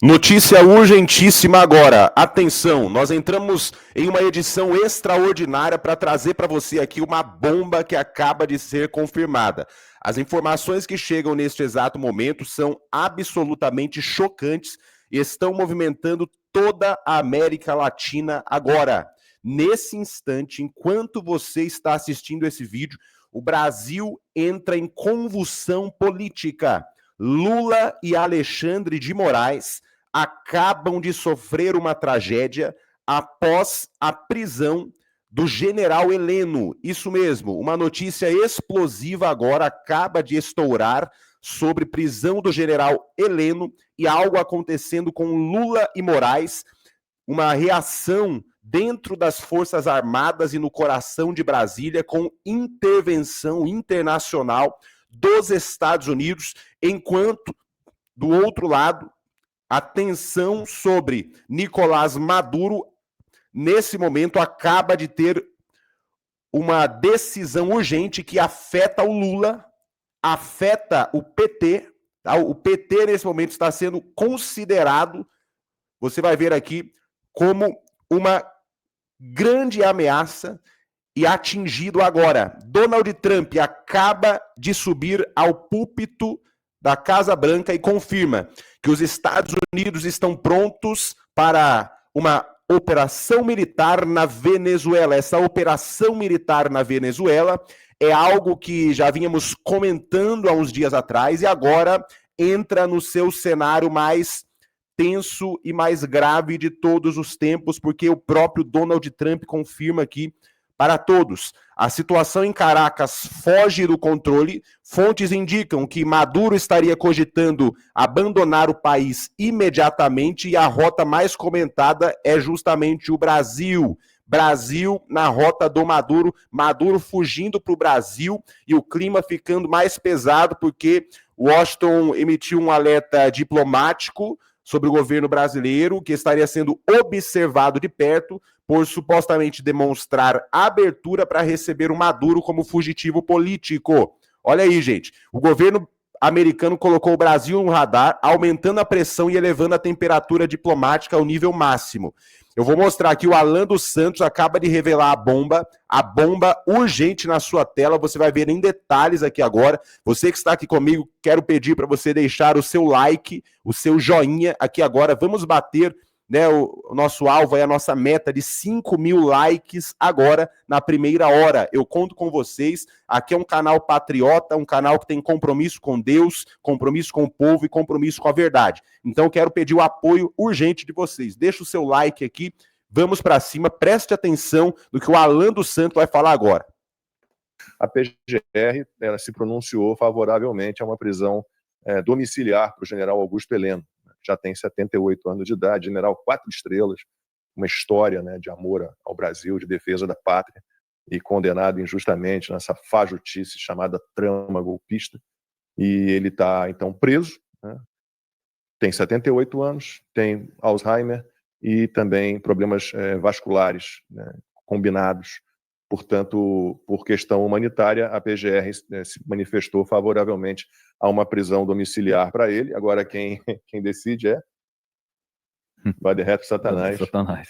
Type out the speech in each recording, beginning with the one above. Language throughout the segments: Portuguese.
Notícia urgentíssima agora. Atenção, nós entramos em uma edição extraordinária para trazer para você aqui uma bomba que acaba de ser confirmada. As informações que chegam neste exato momento são absolutamente chocantes e estão movimentando toda a América Latina agora. Nesse instante, enquanto você está assistindo esse vídeo, o Brasil entra em convulsão política. Lula e Alexandre de Moraes acabam de sofrer uma tragédia após a prisão do general Heleno. Isso mesmo, uma notícia explosiva agora acaba de estourar sobre prisão do general Heleno e algo acontecendo com Lula e Moraes, uma reação dentro das Forças Armadas e no coração de Brasília com intervenção internacional dos Estados Unidos, enquanto, do outro lado, a tensão sobre Nicolás Maduro, nesse momento, acaba de ter uma decisão urgente que afeta o Lula, afeta o PT. Tá? O PT, nesse momento, está sendo considerado, você vai ver aqui, como uma grande ameaça e atingido agora. Donald Trump acaba de subir ao púlpito da Casa Branca e confirma que os Estados Unidos estão prontos para uma operação militar na Venezuela. Essa operação militar na Venezuela é algo que já vínhamos comentando há uns dias atrás e agora entra no seu cenário mais tenso e mais grave de todos os tempos, porque o próprio Donald Trump confirma aqui para todos. A situação em Caracas foge do controle. Fontes indicam que Maduro estaria cogitando abandonar o país imediatamente e a rota mais comentada é justamente o Brasil. Brasil na rota do Maduro, Maduro fugindo para o Brasil e o clima ficando mais pesado porque Washington emitiu um alerta diplomático sobre o governo brasileiro, que estaria sendo observado de perto por supostamente demonstrar abertura para receber o Maduro como fugitivo político. Olha aí, gente. O governo americano colocou o Brasil no radar, aumentando a pressão e elevando a temperatura diplomática ao nível máximo. Eu vou mostrar aqui, o Alan dos Santos acaba de revelar a bomba urgente na sua tela, você vai ver em detalhes aqui agora. Você que está aqui comigo, quero pedir para você deixar o seu like, o seu joinha aqui agora. Vamos bater, né, o nosso alvo, a nossa meta de 5.000 likes agora na primeira hora. Eu conto com vocês. Aqui é um canal patriota, um canal que tem compromisso com Deus, compromisso com o povo e compromisso com a verdade. Então, quero pedir o apoio urgente de vocês. Deixa o seu like aqui, vamos para cima, preste atenção no que o Alan dos Santos vai falar agora. A PGR se pronunciou favoravelmente a uma prisão domiciliar para o general Augusto Heleno. Já tem 78 anos de idade, general 4 estrelas, uma história, né, de amor ao Brasil, de defesa da pátria, e condenado injustamente nessa fajutice chamada trama golpista. E ele está, então, preso, né? Tem 78 anos, tem Alzheimer e também problemas vasculares, né, combinados. Portanto, por questão humanitária, a PGR se manifestou favoravelmente a uma prisão domiciliar para ele. Agora, quem decide é vai de reto Satanás,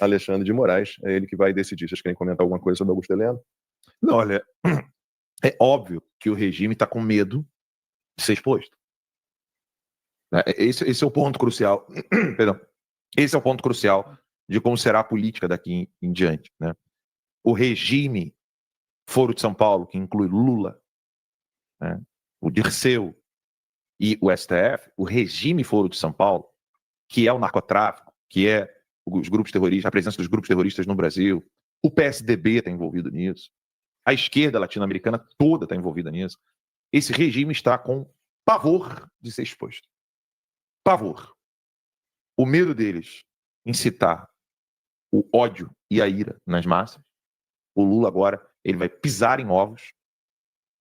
Alexandre de Moraes. É ele que vai decidir. Vocês querem comentar alguma coisa sobre Augusto Heleno? Não, olha, é óbvio que o regime está com medo de ser exposto. Esse é o ponto crucial. Perdão. Esse é o ponto crucial de como será a política daqui em diante, né? O regime Foro de São Paulo, que inclui Lula, né, o Dirceu e o STF, o regime Foro de São Paulo, que é o narcotráfico, que é os grupos terroristas, a presença dos grupos terroristas no Brasil, o PSDB está envolvido nisso, a esquerda latino-americana toda está envolvida nisso. Esse regime está com pavor de ser exposto. Pavor. O medo deles incitar o ódio e a ira nas massas. O Lula agora, ele vai pisar em ovos.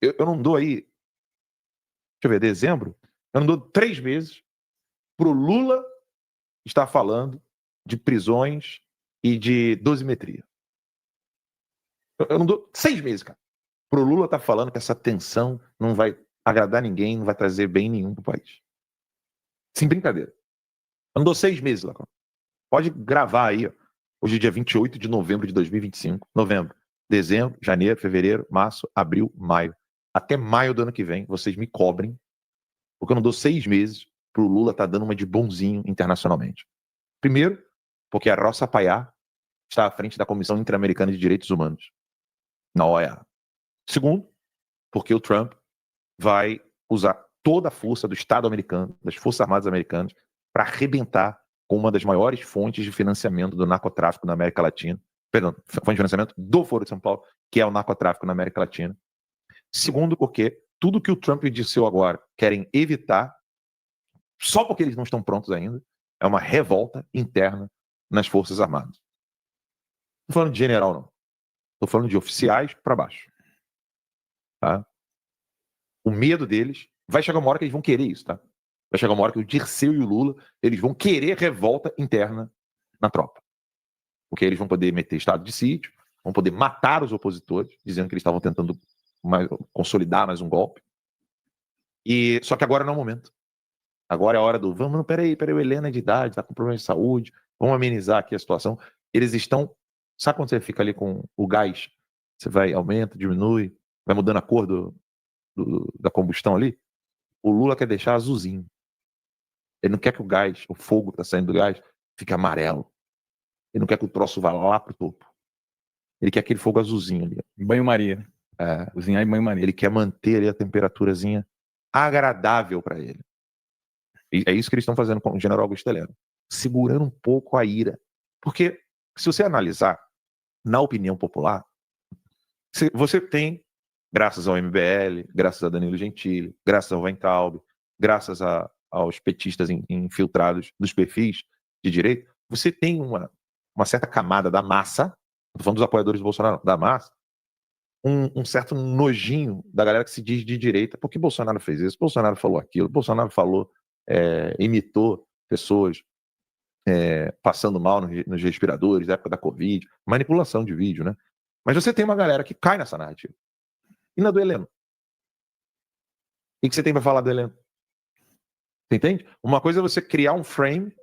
Eu não dou aí, deixa eu ver, dezembro, eu não dou 3 meses para o Lula estar falando de prisões e de dosimetria. Eu não dou 6 meses, cara, para o Lula estar falando que essa tensão não vai agradar ninguém, não vai trazer bem nenhum para o país. Sem brincadeira. Andou 6 meses, Lacron. Pode gravar aí, ó. Hoje é dia 28 de novembro de 2025. Novembro, dezembro, janeiro, fevereiro, março, abril, maio. Até maio do ano que vem, vocês me cobrem, porque eu não dou 6 meses pro Lula tá dando uma de bonzinho internacionalmente. Primeiro, porque a Roça Paiá está à frente da Comissão Interamericana de Direitos Humanos, na OEA. Segundo, porque o Trump vai usar toda a força do Estado americano, das Forças Armadas americanas, para arrebentar com uma das maiores fontes de financiamento do narcotráfico na América Latina. Perdão, fonte de financiamento do Foro de São Paulo, que é o narcotráfico na América Latina. Segundo, porque tudo que o Trump disse agora querem evitar, só porque eles não estão prontos ainda, é uma revolta interna nas Forças Armadas. Não estou falando de general, não. Estou falando de oficiais para baixo. Tá? O medo deles, vai chegar uma hora que eles vão querer isso, tá? Vai chegar uma hora que o Dirceu e o Lula, eles vão querer revolta interna na tropa. Porque eles vão poder meter estado de sítio, vão poder matar os opositores, dizendo que eles estavam tentando consolidar mais um golpe. Só que agora não é o momento. Agora é a hora do, vamos, peraí, o Helena é de idade, tá com problema de saúde, vamos amenizar aqui a situação. Eles estão, sabe quando você fica ali com o gás? Você vai, aumenta, diminui, vai mudando a cor da combustão ali. O Lula quer deixar azulzinho. Ele não quer que o gás, o fogo que tá saindo do gás, fique amarelo. Ele não quer que o troço vá lá pro topo. Ele quer aquele fogo azulzinho ali. Banho-maria. Cozinhar em banho-maria. Ele quer manter ali a temperaturazinha agradável para ele. E é isso que eles estão fazendo com o general Augusto Heleno. Segurando um pouco a ira. Porque, se você analisar, na opinião popular, você tem, graças ao MBL, graças a Danilo Gentili, graças ao Weintraub, graças aos petistas infiltrados dos perfis de direita, você tem uma certa camada da massa, não estou falando dos apoiadores do Bolsonaro, não, da massa, um certo nojinho da galera que se diz de direita, porque Bolsonaro fez isso, Bolsonaro falou aquilo, Bolsonaro falou, imitou pessoas passando mal nos respiradores, na época da Covid, manipulação de vídeo, né? Mas você tem uma galera que cai nessa narrativa. E na do Heleno? O que você tem para falar do Heleno? Você entende? Uma coisa é você criar um frame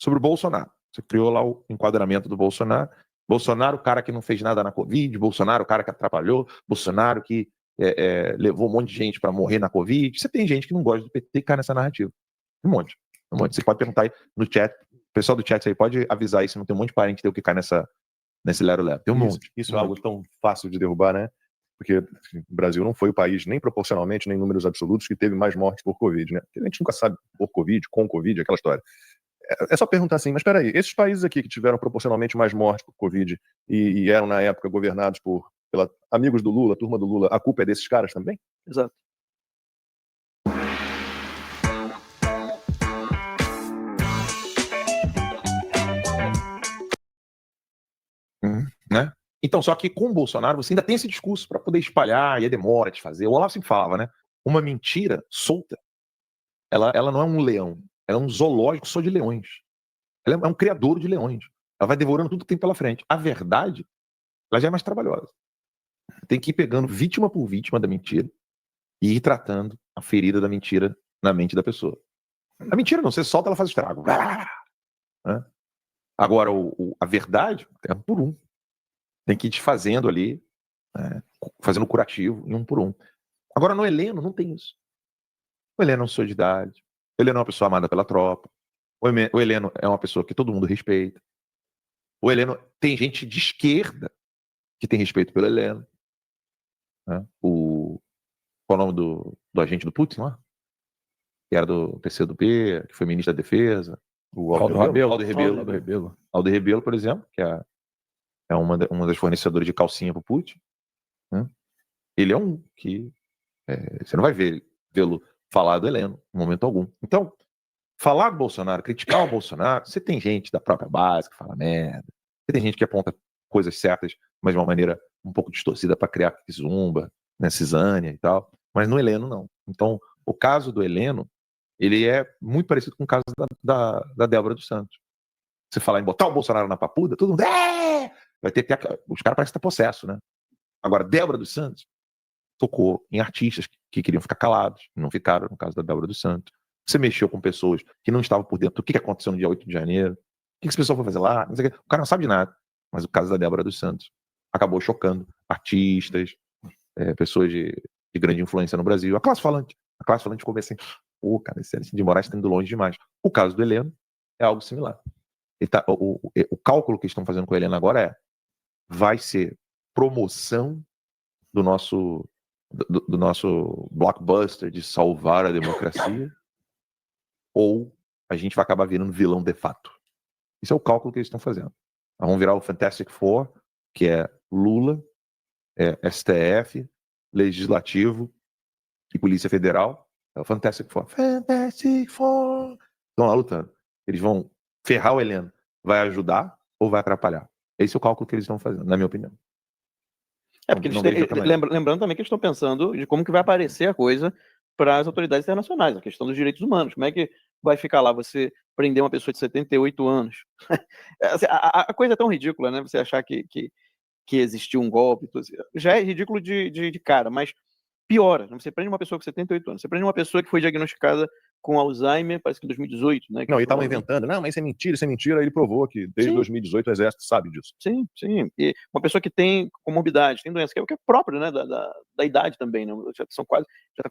sobre o Bolsonaro. Você criou lá o enquadramento do Bolsonaro. Bolsonaro, o cara que não fez nada na Covid, Bolsonaro, o cara que atrapalhou, Bolsonaro que levou um monte de gente para morrer na Covid. Você tem gente que não gosta do PT e cai nessa narrativa. Um monte. Você pode perguntar aí no chat. O pessoal do chat aí pode avisar isso, não tem um monte de parente teu que cai nesse lero-lero. Tem um monte. Isso é algo tão fácil de derrubar, né? Porque o Brasil não foi o país, nem proporcionalmente, nem em números absolutos, que teve mais mortes por Covid, né? Porque a gente nunca sabe por Covid, com Covid, aquela história. É só perguntar assim, mas peraí, esses países aqui que tiveram proporcionalmente mais mortes por Covid e eram, na época, governados pela amigos do Lula, turma do Lula, a culpa é desses caras também? Exato. Né? Então, só que com o Bolsonaro você ainda tem esse discurso para poder espalhar, e demora de fazer. O Olavo sempre falava, né? Uma mentira solta, ela não é um leão, ela é um zoológico só de leões. Ela é um criador de leões. Ela vai devorando tudo que tem pela frente. A verdade, ela já é mais trabalhosa. Tem que ir pegando vítima por vítima da mentira e ir tratando a ferida da mentira na mente da pessoa. A mentira não, você solta, ela faz estrago. Né? Agora, a verdade é por um. Tem que ir desfazendo ali, fazendo curativo, em um por um. Agora, no Heleno, não tem isso. O Heleno é um senhor de idade. O Heleno é uma pessoa amada pela tropa. O Heleno é uma pessoa que todo mundo respeita. O Heleno tem gente de esquerda que tem respeito pelo Heleno. Né? Qual é o nome do agente do Putin lá? Que era do PCdoB, que foi ministro da Defesa. O Aldo Rebelo. Aldo Rebelo, por exemplo, que é uma das fornecedoras de calcinha pro Putin. Né? Ele é um que você não vai vê-lo falar do Heleno em momento algum. Então, falar do Bolsonaro, criticar o Bolsonaro, você tem gente da própria base que fala merda, você tem gente que aponta coisas certas, mas de uma maneira um pouco distorcida para criar zumba, né, cisânia e tal, mas no Heleno não. Então, o caso do Heleno, ele é muito parecido com o caso da Débora dos Santos. Você falar em botar o Bolsonaro na papuda, todo mundo vai ter os caras parecem estar possesso, né? Agora, Débora dos Santos tocou em artistas que queriam ficar calados, não ficaram, no caso da Débora dos Santos. Você mexeu com pessoas que não estavam por dentro do que aconteceu no dia 8 de janeiro. O que esse pessoal foi fazer lá? Não sei o quê. O cara não sabe de nada. Mas o caso da Débora dos Santos acabou chocando artistas, pessoas de grande influência no Brasil. A classe falante ficou assim, pô, cara, esse Alexandre de Moraes está indo longe demais. O caso do Heleno é algo similar. O cálculo que estão fazendo com o Heleno agora vai ser promoção do nosso blockbuster de salvar a democracia ou a gente vai acabar virando vilão de fato. Esse é o cálculo que eles estão fazendo. Vamos virar o Fantastic Four, que é Lula, STF, Legislativo e Polícia Federal. É o Fantastic Four. Fantastic Four! Estão lá lutando. Eles vão ferrar o Heleno. Vai ajudar ou vai atrapalhar? Esse é o cálculo que eles estão fazendo, na minha opinião. Porque lembrando também que eles estão pensando de como que vai aparecer a coisa para as autoridades internacionais, a questão dos direitos humanos. Como é que vai ficar lá você prender uma pessoa de 78 anos? A coisa é tão ridícula, né? Você achar que existiu um golpe. Já é ridículo de cara, mas piora. Você prende uma pessoa com 78 anos. Você prende uma pessoa que foi diagnosticada com Alzheimer, parece que em 2018, né? Não, e estavam inventando. Não, mas isso é mentira. Ele provou que desde 2018 o Exército sabe disso. Sim. E uma pessoa que tem comorbidade, tem doença, que é próprio, né, da idade também, né? Já está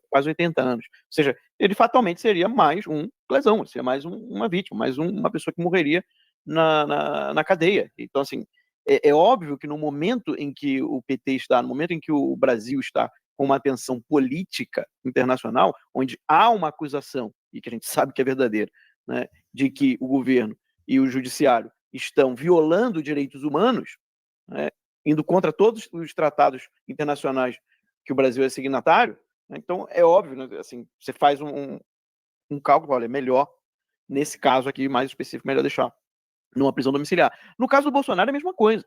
quase 80 anos. Ou seja, ele fatalmente seria mais um lesão, seria mais uma vítima, mais uma pessoa que morreria na cadeia. Então, assim, é óbvio que no momento em que o PT está, no momento em que o Brasil está com uma atenção política internacional, onde há uma acusação, e que a gente sabe que é verdadeira, né, de que o governo e o judiciário estão violando direitos humanos, né, indo contra todos os tratados internacionais que o Brasil é signatário, né, então é óbvio, né, assim, você faz um cálculo, olha, é melhor, nesse caso aqui, mais específico, melhor deixar numa prisão domiciliar. No caso do Bolsonaro é a mesma coisa.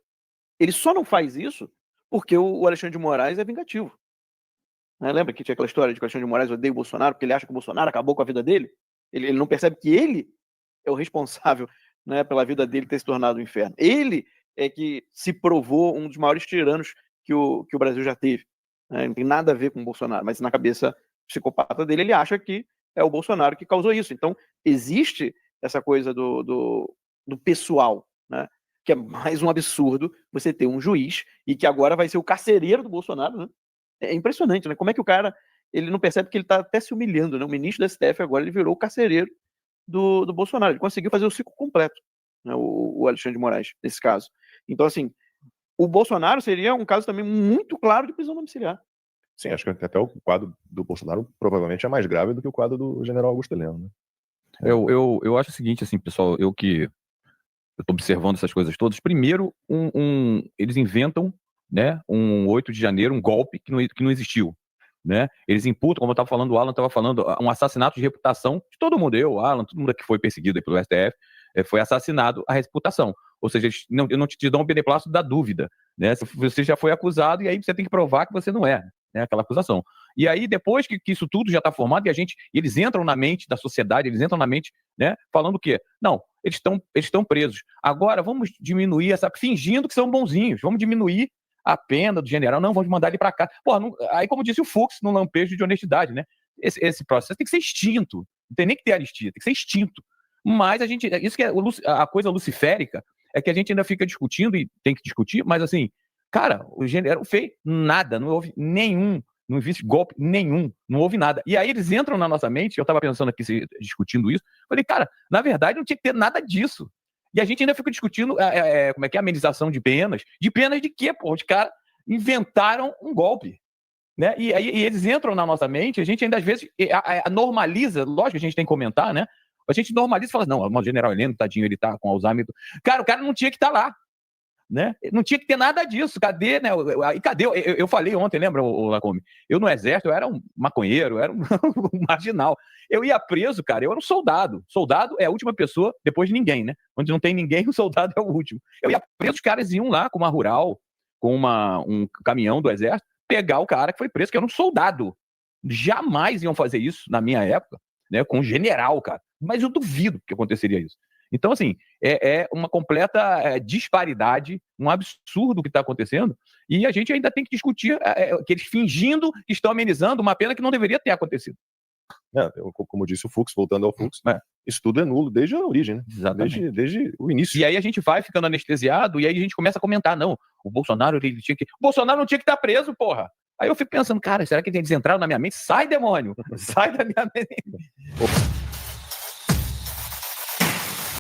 Ele só não faz isso porque o Alexandre de Moraes é vingativo. Lembra que tinha aquela história de que o Alexandre de Moraes odeia o Bolsonaro porque ele acha que o Bolsonaro acabou com a vida dele? Ele não percebe que ele é o responsável, né, pela vida dele ter se tornado um inferno. Ele é que se provou um dos maiores tiranos que o Brasil já teve. Não tem nada a ver com o Bolsonaro, mas na cabeça psicopata dele, ele acha que é o Bolsonaro que causou isso. Então, existe essa coisa do pessoal, né, que é mais um absurdo você ter um juiz e que agora vai ser o carcereiro do Bolsonaro, né? É impressionante, né? Como é que o cara ele não percebe que ele está até se humilhando, né? O ministro do STF agora ele virou o carcereiro do Bolsonaro. Ele conseguiu fazer o ciclo completo, né? O Alexandre de Moraes, nesse caso. Então, assim, o Bolsonaro seria um caso também muito claro de prisão domiciliar. Sim, acho que até o quadro do Bolsonaro provavelmente é mais grave do que o quadro do general Augusto Heleno, né? Eu acho o seguinte, assim, pessoal, eu tô observando essas coisas todas. Primeiro, eles inventam, né, um 8 de janeiro, um golpe que não existiu, né? Eles imputam, como eu estava falando, o Alan estava falando, um assassinato de reputação de todo mundo, o Alan, todo mundo que foi perseguido pelo STF, foi assassinado a reputação. Ou seja, eles não te dão o beneplácito da dúvida, né? Você já foi acusado e aí você tem que provar que você não é, né, aquela acusação. E aí, depois que isso tudo já está formado, eles entram na mente da sociedade, eles entram na mente, né, falando o quê? Não, eles estão presos. Agora, vamos diminuir fingindo que são bonzinhos, vamos diminuir a pena do general, não, vamos mandar ele para cá. Pô, aí, como disse o Fux, no lampejo de honestidade, né? Esse processo tem que ser extinto, não tem nem que ter anistia, tem que ser extinto. Mas isso que é a coisa luciférica, é que a gente ainda fica discutindo, e tem que discutir, mas assim, cara, o general fez nada, não houve não existe golpe nenhum, não houve nada. E aí eles entram na nossa mente, eu estava pensando aqui, discutindo isso, falei, cara, na verdade não tinha que ter nada disso. E a gente ainda fica discutindo como é que é a amenização de penas de quê, pô? Os caras inventaram um golpe, né? E aí eles entram na nossa mente, a gente ainda às vezes normaliza, lógico que a gente tem que comentar, né? A gente normaliza e fala, não, o general Heleno, tadinho, ele tá com Alzheimer. Cara, o cara não tinha que estar lá, né? Não tinha que ter nada disso. Cadê, né? E cadê? Eu falei ontem, lembra, Lacombe? Eu no exército, eu era um maconheiro, eu era um marginal. Eu ia preso, cara, eu era um soldado. Soldado é a última pessoa depois de ninguém, né? Onde não tem ninguém, o soldado é o último. Eu ia preso, os caras iam lá com uma rural, com um caminhão do exército, pegar o cara que foi preso, que era um soldado. Jamais iam fazer isso na minha época, né? Com um general, cara. Mas eu duvido que aconteceria isso. Então, assim, é uma completa disparidade, um absurdo o que está acontecendo, e a gente ainda tem que discutir que eles fingindo que estão amenizando uma pena que não deveria ter acontecido. né, como disse o Fux, voltando ao Fux, É. isso tudo é nulo desde a origem, né? Exatamente. Desde o início. E aí a gente vai ficando anestesiado e aí a gente começa a comentar, não, o Bolsonaro, ele tinha que... O Bolsonaro não tinha que estar preso, porra. Aí eu fico pensando, cara, será que eles entraram na minha mente? Sai, demônio! Sai da minha mente!